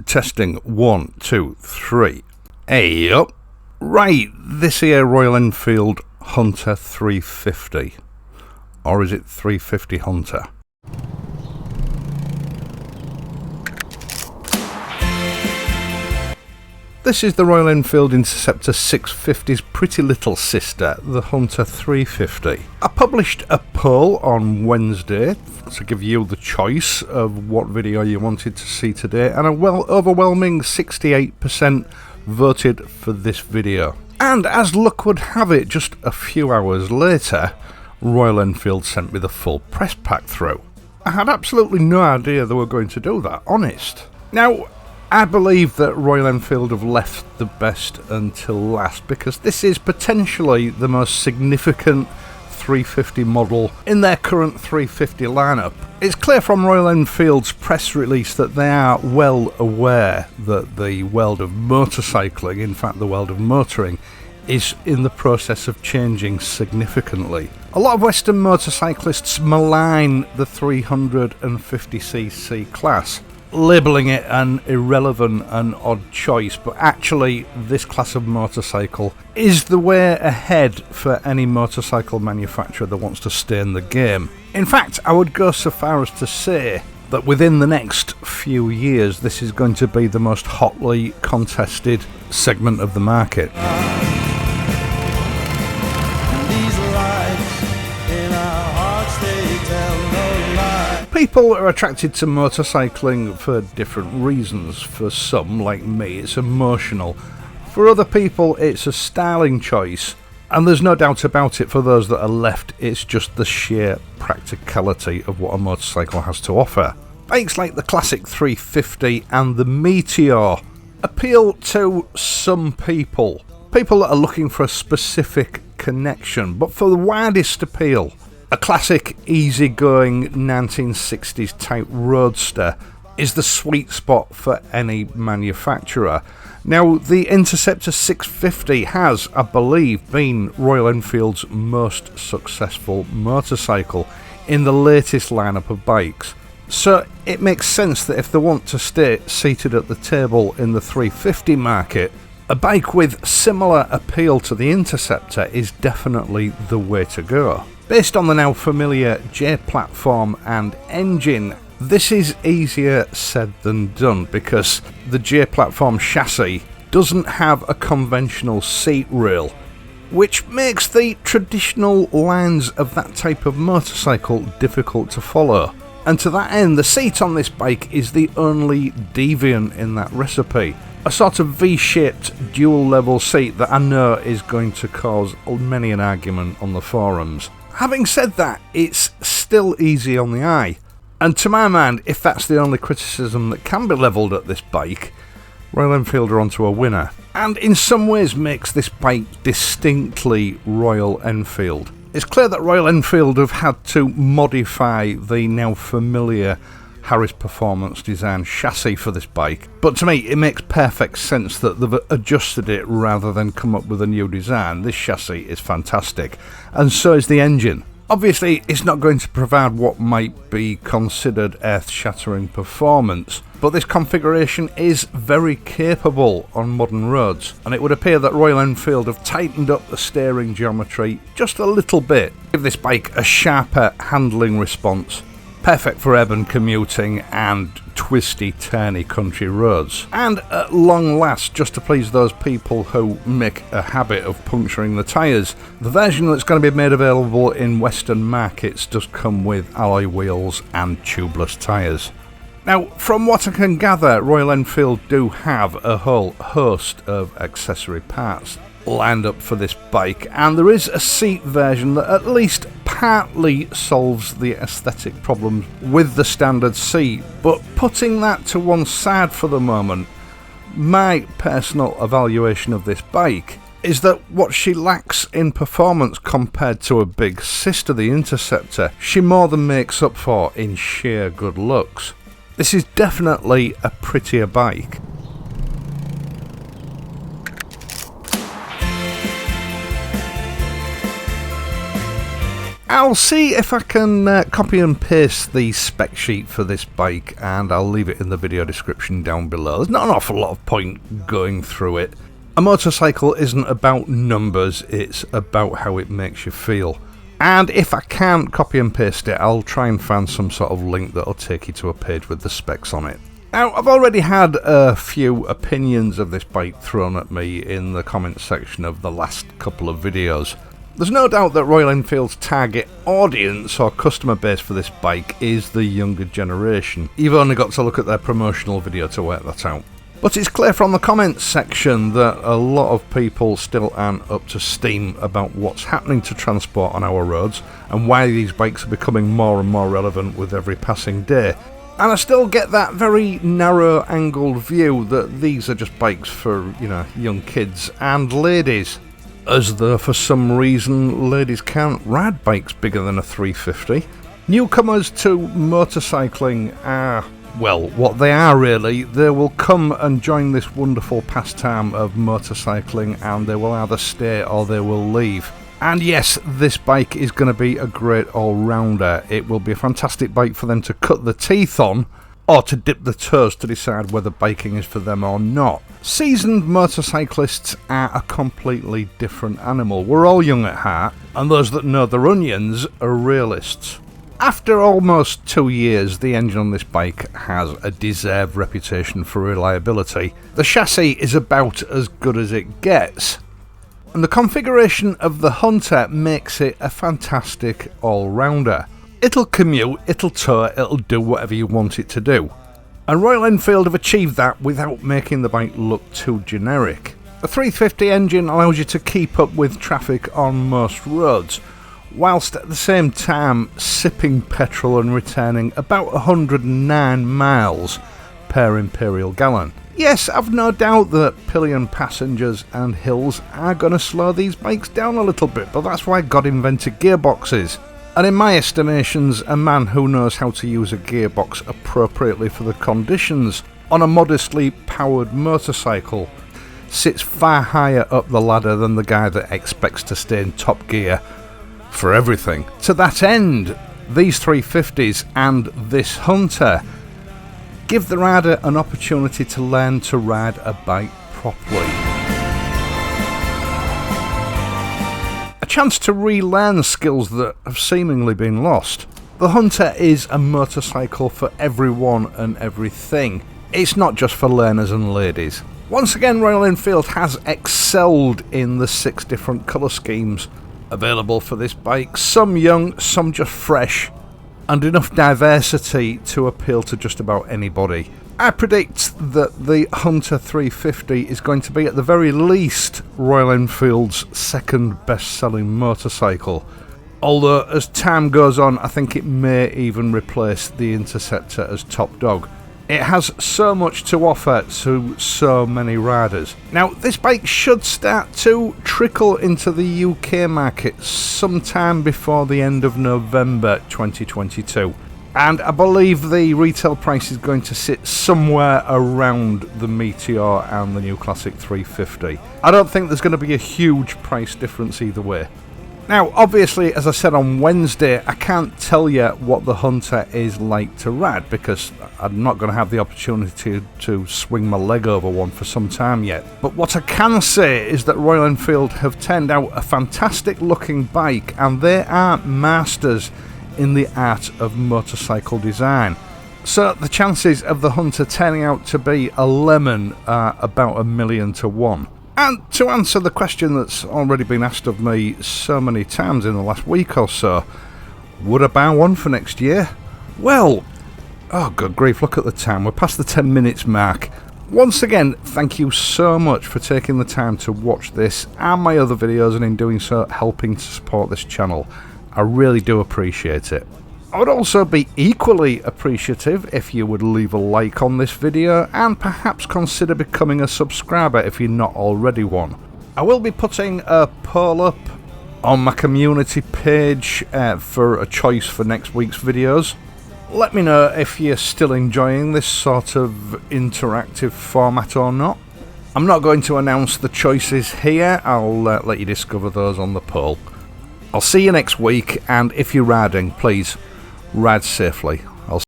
Testing 1, 2, 3. Hey up. Right, this here Royal Enfield Hunter 350. Or is it 350 Hunter? This is the Royal Enfield Interceptor 650's pretty little sister, the Hunter 350. I published a poll on Wednesday to give you the choice of what video you wanted to see today, and a overwhelming 68% voted for this video. And as luck would have it, just a few hours later, Royal Enfield sent me the full press pack through. I had absolutely no idea they were going to do that, honest. Now, I believe that Royal Enfield have left the best until last, because this is potentially the most significant 350 model in their current 350 lineup. It's clear from Royal Enfield's press release that they are well aware that the world of motorcycling, in fact the world of motoring, is in the process of changing significantly. A lot of Western motorcyclists malign the 350cc class, labelling it an irrelevant and odd choice, but actually this class of motorcycle is the way ahead for any motorcycle manufacturer that wants to stay in the game. In fact, I would go so far as to say that within the next few years this is going to be the most hotly contested segment of the market. People are attracted to motorcycling for different reasons. For some, like me, it's emotional. For other people, it's a styling choice. And there's no doubt about it, for those that are left, it's just the sheer practicality of what a motorcycle has to offer. Bikes like the classic 350 and the Meteor appeal to some people. People that are looking for a specific connection, but for the widest appeal, a classic, easygoing 1960s type roadster is the sweet spot for any manufacturer. Now, the Interceptor 650 has, I believe, been Royal Enfield's most successful motorcycle in the latest lineup of bikes. So it makes sense that if they want to stay seated at the table in the 350 market, a bike with similar appeal to the Interceptor is definitely the way to go. Based on the now familiar J platform and engine, this is easier said than done, because the J platform chassis doesn't have a conventional seat rail, which makes the traditional lines of that type of motorcycle difficult to follow. And to that end, the seat on this bike is the only deviant in that recipe. A sort of V-shaped dual level seat that I know is going to cause many an argument on the forums. Having said that, it's still easy on the eye, and to my mind, if that's the only criticism that can be levelled at this bike, Royal Enfield are onto a winner, and in some ways makes this bike distinctly Royal Enfield. It's clear that Royal Enfield have had to modify the now familiar Harris Performance Design chassis for this bike, but to me it makes perfect sense that they've adjusted it rather than come up with a new design. This chassis is fantastic, and so is the engine. Obviously it's not going to provide what might be considered earth-shattering performance, but this configuration is very capable on modern roads, and it would appear that Royal Enfield have tightened up the steering geometry just a little bit, give this bike a sharper handling response. Perfect for urban commuting and twisty, turny country roads. And at long last, just to please those people who make a habit of puncturing the tyres, the version that's going to be made available in Western markets does come with alloy wheels and tubeless tyres. Now, from what I can gather, Royal Enfield do have a whole host of accessory parts lined up for this bike, and there is a seat version that at least partly solves the aesthetic problems with the standard seat. But putting that to one side for the moment, my personal evaluation of this bike is that what she lacks in performance compared to a big sister, the Interceptor, she more than makes up for in sheer good looks. This is definitely a prettier bike. I'll see if I can copy and paste the spec sheet for this bike, and I'll leave it in the video description down below. There's not an awful lot of point going through it. A motorcycle isn't about numbers, it's about how it makes you feel. And if I can't copy and paste it, I'll try and find some sort of link that'll take you to a page with the specs on it. Now, I've already had a few opinions of this bike thrown at me in the comments section of the last couple of videos. There's no doubt that Royal Enfield's target audience or customer base for this bike is the younger generation. You've only got to look at their promotional video to work that out. But it's clear from the comments section that a lot of people still aren't up to steam about what's happening to transport on our roads and why these bikes are becoming more and more relevant with every passing day. And I still get that very narrow-angled view that these are just bikes for, young kids and ladies. As though for some reason ladies can't ride bikes bigger than a 350. Newcomers to motorcycling are, well, what they are really. They will come and join this wonderful pastime of motorcycling, and they will either stay or they will leave. And yes, this bike is going to be a great all-rounder. It will be a fantastic bike for them to cut the teeth on, or to dip the toes to decide whether biking is for them or not. Seasoned motorcyclists are a completely different animal. We're all young at heart, and those that know their onions are realists. After almost 2 years, the engine on this bike has a deserved reputation for reliability. The chassis is about as good as it gets, and the configuration of the Hunter makes it a fantastic all-rounder. It'll commute, it'll tow, it'll do whatever you want it to do. And Royal Enfield have achieved that without making the bike look too generic. The 350 engine allows you to keep up with traffic on most roads, whilst at the same time sipping petrol and returning about 109 miles per imperial gallon. Yes, I've no doubt that pillion passengers and hills are going to slow these bikes down a little bit, but that's why God invented gearboxes. And in my estimations, a man who knows how to use a gearbox appropriately for the conditions on a modestly powered motorcycle sits far higher up the ladder than the guy that expects to stay in top gear for everything. To that end, these 350s and this Hunter give the rider an opportunity to learn to ride a bike properly. A chance to relearn skills that have seemingly been lost. The Hunter is a motorcycle for everyone and everything. It's not just for learners and ladies. Once again, Royal Enfield has excelled in the 6 different colour schemes available for this bike. Some young, some just fresh, and enough diversity to appeal to just about anybody. I predict that the Hunter 350 is going to be at the very least Royal Enfield's second best-selling motorcycle. Although as time goes on, I think it may even replace the Interceptor as top dog. It has so much to offer to so many riders. Now, this bike should start to trickle into the UK market sometime before the end of November 2022. And I believe the retail price is going to sit somewhere around the Meteor and the new Classic 350. I don't think there's going to be a huge price difference either way. Now, obviously, as I said on Wednesday, I can't tell you what the Hunter is like to ride because I'm not going to have the opportunity to swing my leg over one for some time yet. But what I can say is that Royal Enfield have turned out a fantastic looking bike, and they are masters in the art of motorcycle design. So the chances of the Hunter turning out to be a lemon are about 1,000,000 to 1. And to answer the question that's already been asked of me so many times in the last week or so, would I buy one for next year? Well, oh good grief, look at the time, we're past the 10 minutes mark. Once again, thank you so much for taking the time to watch this and my other videos, and in doing so helping to support this channel. I really do appreciate it. I would also be equally appreciative if you would leave a like on this video and perhaps consider becoming a subscriber if you're not already one. I will be putting a poll up on my community page for a choice for next week's videos. Let me know if you're still enjoying this sort of interactive format or not. I'm not going to announce the choices here, I'll let you discover those on the poll. I'll see you next week, and if you're riding, please ride safely.